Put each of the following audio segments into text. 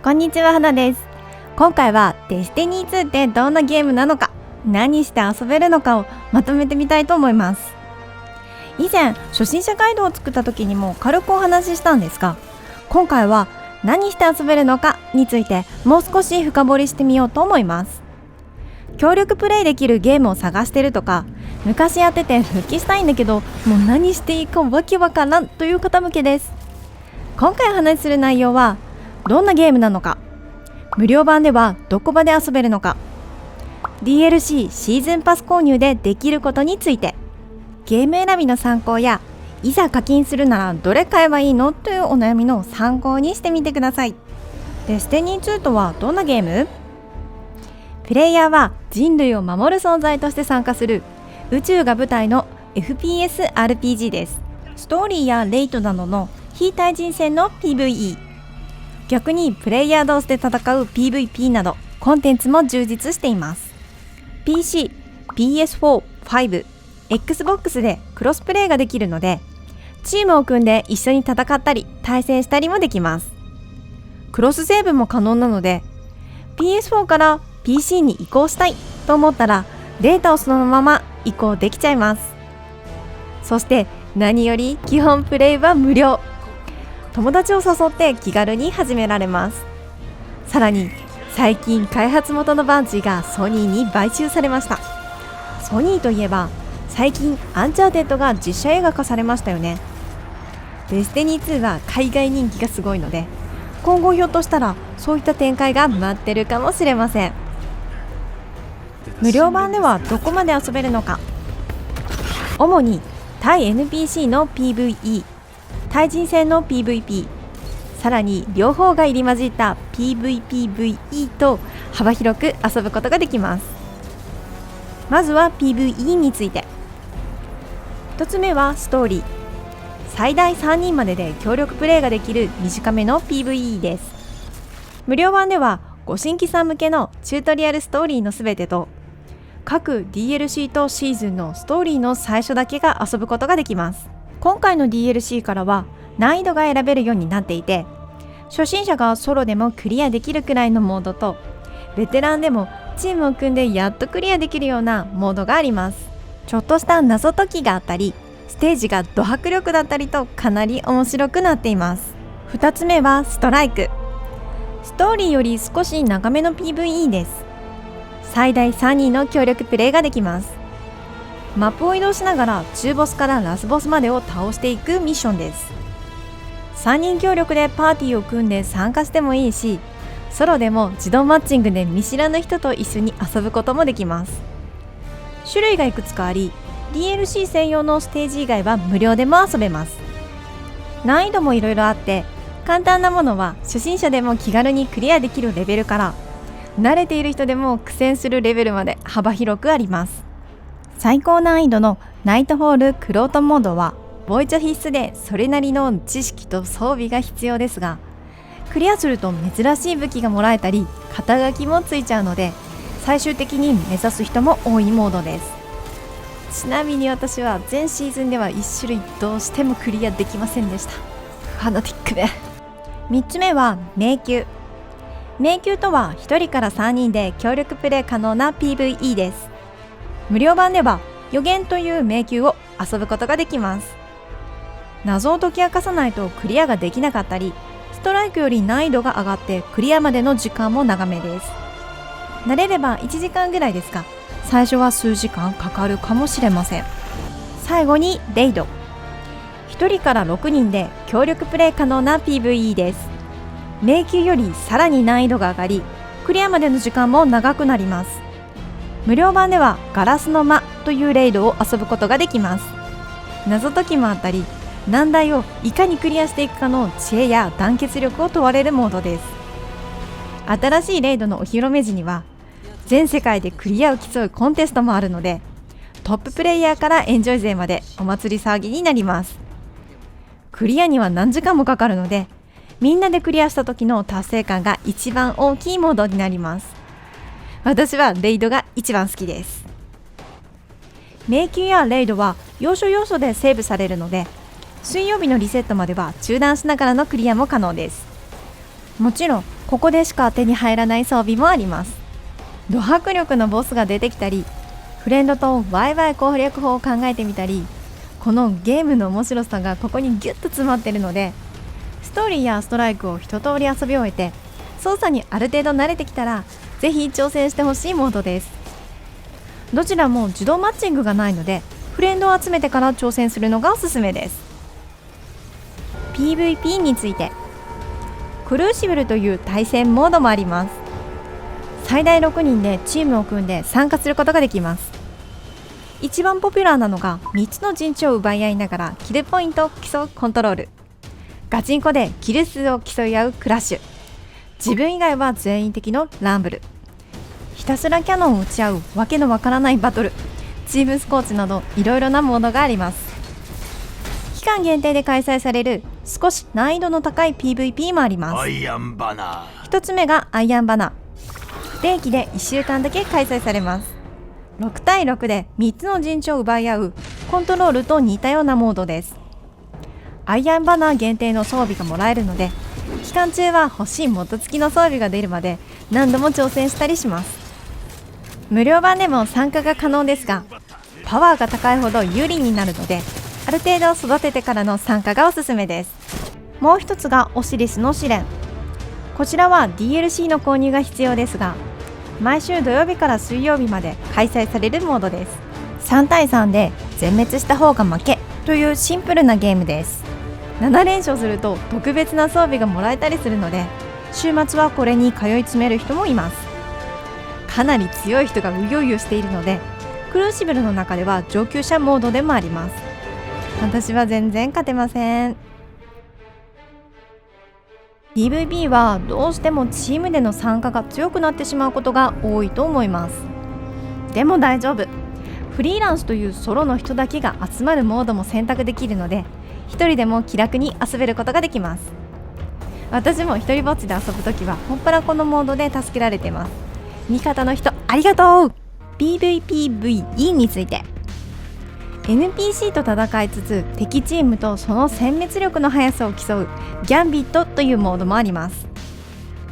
こんにちは、花です。今回はデスティニー2ってどんなゲームなのか、何して遊べるのかをまとめてみたいと思います。以前初心者ガイドを作った時にも軽くお話ししたんですが、今回は何して遊べるのかについてもう少し深掘りしてみようと思います。協力プレイできるゲームを探してるとか、昔やってて復帰したいんだけどもう何していいかわけわからんという方向けです。今回お話しする内容はどんなゲームなのか、無料版ではどこまで遊べるのか、 DLC シーズンパス購入でできることについて、ゲーム選びの参考やいざ課金するならどれ買えばいいのというお悩みの参考にしてみてください。デスティニー2とはどんなゲーム？プレイヤーは人類を守る存在として参加する宇宙が舞台の FPS RPG です。ストーリーやレイトなどの非対人戦の PVE、 逆にプレイヤー同士で戦う PVP などコンテンツも充実しています。 PC、PS4、5、Xbox でクロスプレイができるので、チームを組んで一緒に戦ったり対戦したりもできます。クロスセーブも可能なので、 PS4 から PC に移行したいと思ったらデータをそのまま移行できちゃいます。そして何より基本プレイは無料。友達を誘って気軽に始められます。さらに最近開発元のバンジーがソニーに買収されました。ソニーといえば最近アンチャーテッドが実写映画化されましたよね。デスティニー2は海外人気がすごいので、今後ひょっとしたらそういった展開が待ってるかもしれません。無料版ではどこまで遊べるのか。主に対 NPC の PVE、 対人戦の PVP、 さらに両方が入り混じった PVPVE と幅広く遊ぶことができます。まずは PVE について。1つ目はストーリー。最大3人までで協力プレイができる短めの PVE です。無料版ではご新規さん向けのチュートリアルストーリーのすべてと、各 DLC とシーズンのストーリーの最初だけが遊ぶことができます。今回の DLC からは難易度が選べるようになっていて、初心者がソロでもクリアできるくらいのモードと、ベテランでもチームを組んでやっとクリアできるようなモードがあります。ちょっとした謎解きがあったり、ステージがド迫力だったりとかなり面白くなっています。2つ目はストライク。ストーリーより少し長めの PVE です。最大3人の協力プレイができます。マップを移動しながら中ボスからラスボスまでを倒していくミッションです。3人協力でパーティーを組んで参加してもいいし、ソロでも自動マッチングで見知らぬ人と一緒に遊ぶこともできます。種類がいくつかあり、 DLC 専用のステージ以外は無料でも遊べます。難易度もいろいろあって、簡単なものは初心者でも気軽にクリアできるレベルから、慣れている人でも苦戦するレベルまで幅広くあります。最高難易度のナイトホールクロートモードはボイチャ必須で、それなりの知識と装備が必要ですが、クリアすると珍しい武器がもらえたり肩書きもついちゃうので、最終的に目指す人も多いモードです。ちなみに私は全シーズンでは1種類どうしてもクリアできませんでした。ファナティックで。3つ目は迷宮。迷宮とは1人から3人で協力プレイ可能な PVE です。無料版では予言という迷宮を遊ぶことができます。謎を解き明かさないとクリアができなかったり、ストライクより難易度が上がってクリアまでの時間も長めです。慣れれば1時間ぐらいですが、最初は数時間かかるかもしれません。最後にレイド。1人から6人で協力プレイ可能な PVE です。迷宮よりさらに難易度が上がり、クリアまでの時間も長くなります。無料版ではガラスの間というレイドを遊ぶことができます。謎解きもあったり、難題をいかにクリアしていくかの知恵や団結力を問われるモードです。新しいレイドのお披露目時には全世界でクリアを競うコンテストもあるので、トッププレイヤーからエンジョイ勢までお祭り騒ぎになります。クリアには何時間もかかるので、みんなでクリアした時の達成感が一番大きいモードになります。私はレイドが一番好きです。迷宮やレイドは要所要所でセーブされるので、水曜日のリセットまでは中断しながらのクリアも可能です。もちろんここでしか手に入らない装備もあります。ド迫力のボスが出てきたり、フレンドとワイワイ攻略法を考えてみたり、このゲームの面白さがここにギュッと詰まっているので、ストーリーやストライクを一通り遊び終えて操作にある程度慣れてきたら、ぜひ挑戦してほしいモードです。どちらも自動マッチングがないので、フレンドを集めてから挑戦するのがおすすめです。 PVP について、クルーシブルという対戦モードもあります。最大6人でチームを組んで参加することができます。一番ポピュラーなのが3つの陣地を奪い合いながらキルポイントを競うコントロール、ガチンコでキル数を競い合うクラッシュ、自分以外は全員敵のランブル、ひたすらキャノンを撃ち合うわけのわからないバトル、チームスコーチなどいろいろなモードがあります。期間限定で開催される少し難易度の高い PVP もあります。アイアンバナー。1つ目がアイアンバナー、不定期で1週間だけ開催されます。6対6で3つの陣地を奪い合うコントロールと似たようなモードです。アイアンバナー限定の装備がもらえるので、期間中は欲しいモッド付きの装備が出るまで何度も挑戦したりします。無料版でも参加が可能ですが、パワーが高いほど有利になるので、ある程度育ててからの参加がおすすめです。もう一つがオシリスの試練、こちらは DLC の購入が必要ですが、毎週土曜日から水曜日まで開催されるモードです。3対3で全滅した方が負けというシンプルなゲームです。7連勝すると特別な装備がもらえたりするので、週末はこれに通い詰める人もいます。かなり強い人がうようよしているので、クルーシブルの中では上級者モードでもあります。私は全然勝てません。 PVP はどうしてもチームでの参加が強くなってしまうことが多いと思います。でも大丈夫、フリーランスというソロの人だけが集まるモードも選択できるので、一人でも気楽に遊べることができます。私も一人ぼっちで遊ぶときはもっぱらこのモードで助けられてます。味方の人ありがとう。 PVPVE について、 NPC と戦いつつ敵チームとその殲滅力の速さを競うギャンビットというモードもあります。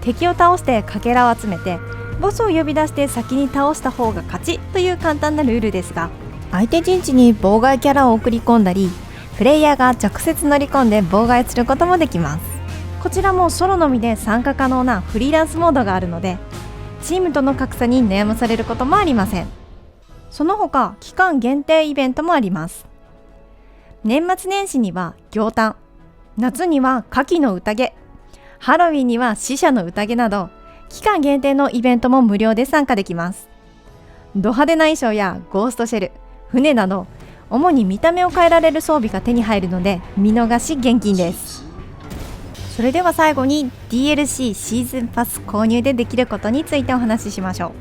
敵を倒してかけらを集めてボスを呼び出して先に倒した方が勝ちという簡単なルールですが、相手陣地に妨害キャラを送り込んだり、プレイヤーが直接乗り込んで妨害することもできます。こちらもソロのみで参加可能なフリーランスモードがあるので、チームとの格差に悩まされることもありません。その他期間限定イベントもあります。年末年始には行単、夏には夏季の宴、ハロウィンには死者の宴など、期間限定のイベントも無料で参加できます。ド派手な衣装やゴーストシェル、船など主に見た目を変えられる装備が手に入るので、見逃し厳禁です。それでは最後に DLC シーズンパス購入でできることについてお話ししましょう。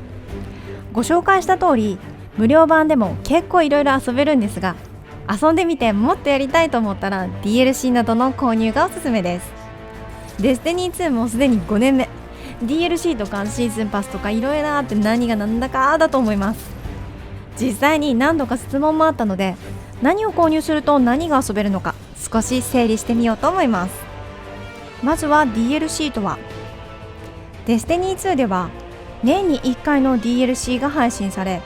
ご紹介した通り、無料版でも結構いろいろ遊べるんですが、遊んでみてもっとやりたいと思ったら DLC などの購入がおすすめです。デスティニー2もすでに5年目、 DLC とかシーズンパスとかいろいろあって何が何だかだと思います。実際に何度か質問もあったので、何を購入すると何が遊べるのか少し整理してみようと思います。まずは DLC とは、デスティニー2では年に1回の DLC が配信され、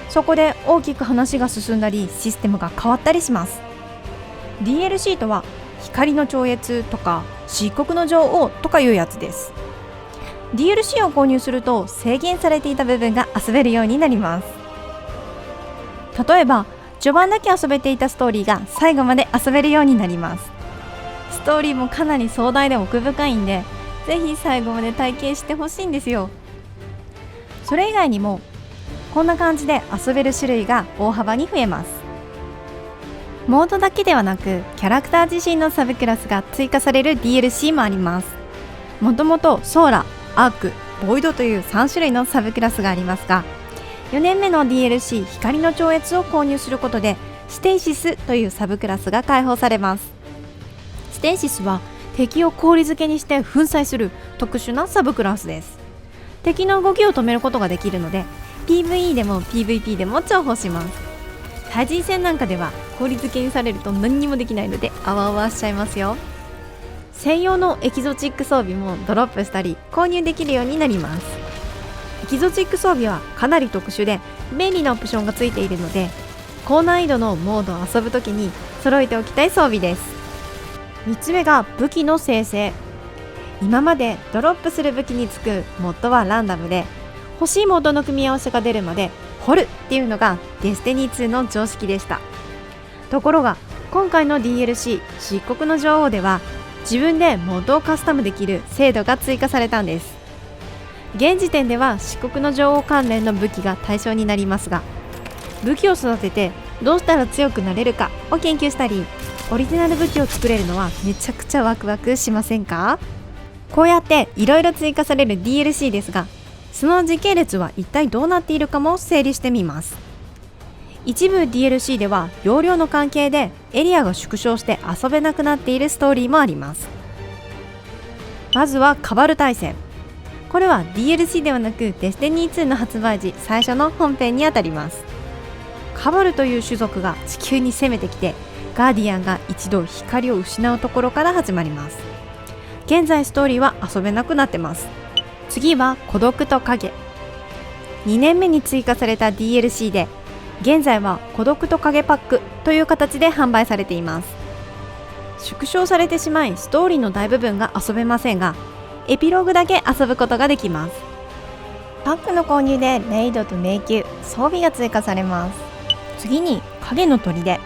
そこで大きく話が進んだりシステムが変わったりします。 DLC とは光の超越とか漆黒の女王とかいうやつです。 DLC を購入すると制限されていた部分が遊べるようになります。例えば序盤だけ遊べていたストーリーが最後まで遊べるようになります。ストーリーもかなり壮大で奥深いんで、ぜひ最後まで体験してほしいんですよ。それ以外にもこんな感じで遊べる種類が大幅に増えます。モードだけではなく、キャラクター自身のサブクラスが追加される DLC もあります。もともとソーラ、アーク、ボイドという3種類のサブクラスがありますが、4年目の DLC 光の超越を購入することでステイシスというサブクラスが解放されます。ステイシスは敵を氷漬けにして粉砕する特殊なサブクラスです。敵の動きを止めることができるので PVE でも PVP でも重宝します。対人戦なんかでは氷漬けにされると何にもできないのであわあわしちゃいますよ。専用のエキゾチック装備もドロップしたり購入できるようになります。エキゾチック装備はかなり特殊で便利なオプションがついているので、高難易度のモードを遊ぶときに揃えておきたい装備です。3つ目が武器の生成。今までドロップする武器につくモッドはランダムで、欲しいモードの組み合わせが出るまで掘るっていうのがデスティニー2の常識でした。ところが今回の DLC 漆黒の女王では自分でモッドをカスタムできる制度が追加されたんです。現時点では漆黒の女王関連の武器が対象になりますが、武器を育ててどうしたら強くなれるかを研究したり、オリジナル武器を作れるのはめちゃくちゃワクワクしませんか？こうやっていろいろ追加される DLC ですが、その時系列は一体どうなっているかも整理してみます。一部 DLC では容量の関係でエリアが縮小して遊べなくなっているストーリーもあります。まずはカバル大戦。これは DLC ではなくデスティニー2の発売時最初の本編にあたります。カバルという種族が地球に攻めてきて、ガーディアンが一度光を失うところから始まります。現在ストーリーは遊べなくなってます。次は孤独と影。2年目に追加された DLC で、現在は孤独と影パックという形で販売されています。縮小されてしまいストーリーの大部分が遊べませんが、エピローグだけ遊ぶことができます。パックの購入でレイドと迷宮、装備が追加されます。次に影の砦。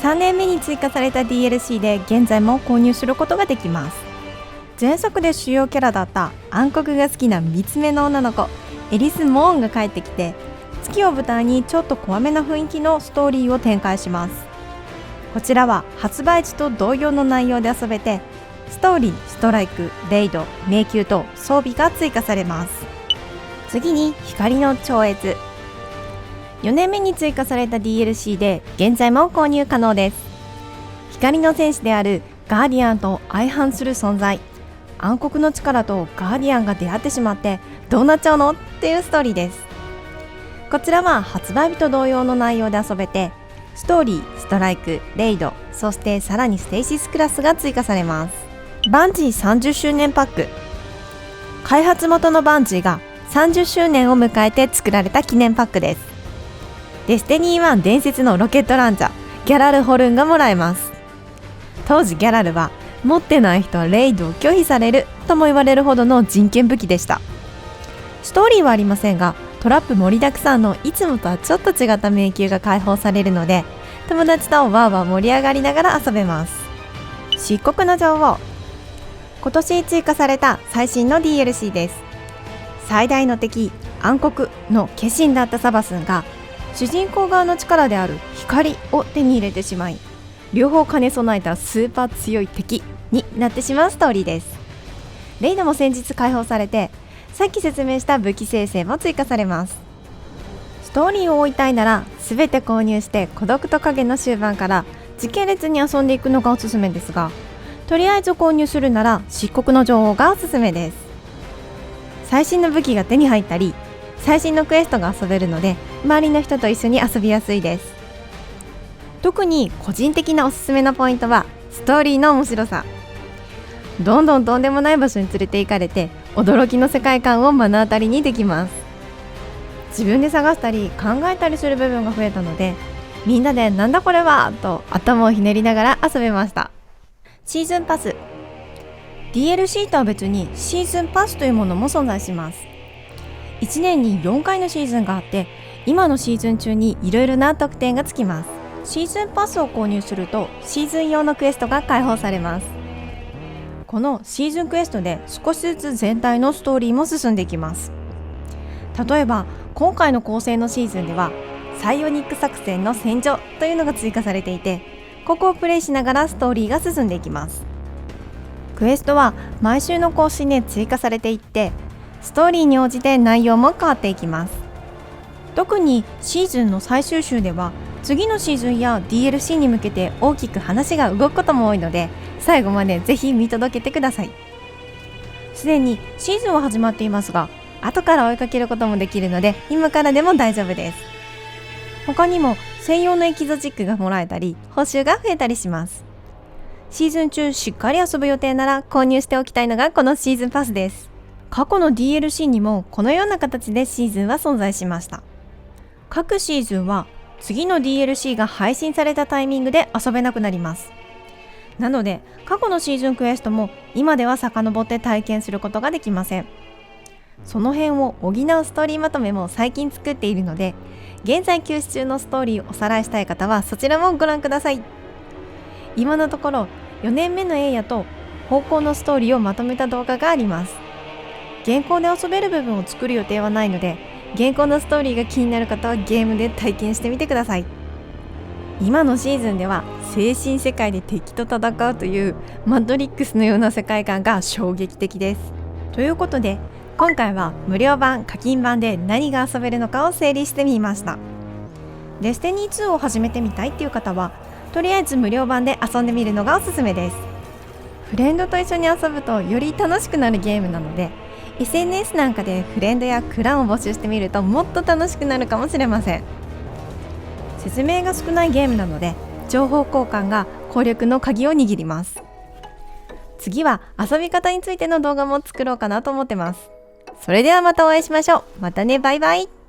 3年目に追加された DLC で現在も購入することができます。前作で主要キャラだった暗黒が好きな3つ目の女の子エリス・モーンが帰ってきて、月を舞台にちょっと怖めな雰囲気のストーリーを展開します。こちらは発売時と同様の内容で遊べて、ストーリー、ストライク、レイド、迷宮と装備が追加されます。次に光の超越。4年目に追加された DLC で現在も購入可能です。光の戦士であるガーディアンと相反する存在、暗黒の力とガーディアンが出会ってしまってどうなっちゃうのっていうストーリーです。こちらは発売日と同様の内容で遊べて、ストーリー、ストライク、レイド、そしてさらにステイシスクラスが追加されます。バンジー30周年パック。開発元のバンジーが30周年を迎えて作られた記念パックです。デスティニー1伝説のロケットランチャーギャラルホルンがもらえます。当時ギャラルは持ってない人はレイドを拒否されるとも言われるほどの人権武器でした。ストーリーはありませんが、トラップ盛りだくさんのいつもとはちょっと違った迷宮が開放されるので、友達とワーワー盛り上がりながら遊べます。漆黒の女王。今年追加された最新の DLC です。最大の敵暗黒の化身だったサバスンが主人公側の力である光を手に入れてしまい、両方兼ね備えたスーパー強い敵になってしまうストーリーです。レイドも先日開放されて、さっき説明した武器生成も追加されます。ストーリーを追いたいなら全て購入して孤独と影の終盤から時系列に遊んでいくのがおすすめですが、とりあえず購入するなら漆黒の女王がおすすめです。最新の武器が手に入ったり、最新のクエストが遊べるので周りの人と一緒に遊びやすいです。特に個人的なおすすめのポイントはストーリーの面白さ。どんどんとんでもない場所に連れて行かれて驚きの世界観を目の当たりにできます。自分で探したり考えたりする部分が増えたので、みんなでなんだこれはと頭をひねりながら遊べました。シーズンパス。 DLC とは別にシーズンパスというものも存在します。1年に4回のシーズンがあって、今のシーズン中にいろいろな特典がつきます。シーズンパスを購入するとシーズン用のクエストが開放されます。このシーズンクエストで少しずつ全体のストーリーも進んでいきます。例えば今回の構成のシーズンではサイオニック作戦の戦場というのが追加されていて、ここをプレイしながらストーリーが進んでいきます。クエストは毎週の更新で追加されていって、ストーリーに応じて内容も変わっていきます。特にシーズンの最終週では次のシーズンや DLC に向けて大きく話が動くことも多いので、最後までぜひ見届けてください。すでにシーズンは始まっていますが、後から追いかけることもできるので今からでも大丈夫です。他にも専用のエキゾチックがもらえたり報酬が増えたりします。シーズン中しっかり遊ぶ予定なら購入しておきたいのがこのシーズンパスです。過去の DLC にもこのような形でシーズンは存在しました。各シーズンは次の DLC が配信されたタイミングで遊べなくなります。なので過去のシーズンクエストも今では遡って体験することができません。その辺を補うストーリーまとめも最近作っているので、現在休止中のストーリーをおさらいしたい方はそちらもご覧ください。今のところ4年目のエイヤと方向のストーリーをまとめた動画があります。現行で遊べる部分を作る予定はないので、現行のストーリーが気になる方はゲームで体験してみてください。今のシーズンでは精神世界で敵と戦うというマトリックスのような世界観が衝撃的です。ということで今回は無料版課金版で何が遊べるのかを整理してみました。デスティニー2を始めてみたいっていう方はとりあえず無料版で遊んでみるのがおすすめです。フレンドと一緒に遊ぶとより楽しくなるゲームなので、 SNS なんかでフレンドやクランを募集してみるともっと楽しくなるかもしれません。説明が少ないゲームなので情報交換が攻略の鍵を握ります。次は遊び方についての動画も作ろうかなと思ってます。それではまたお会いしましょう。またね、バイバイ。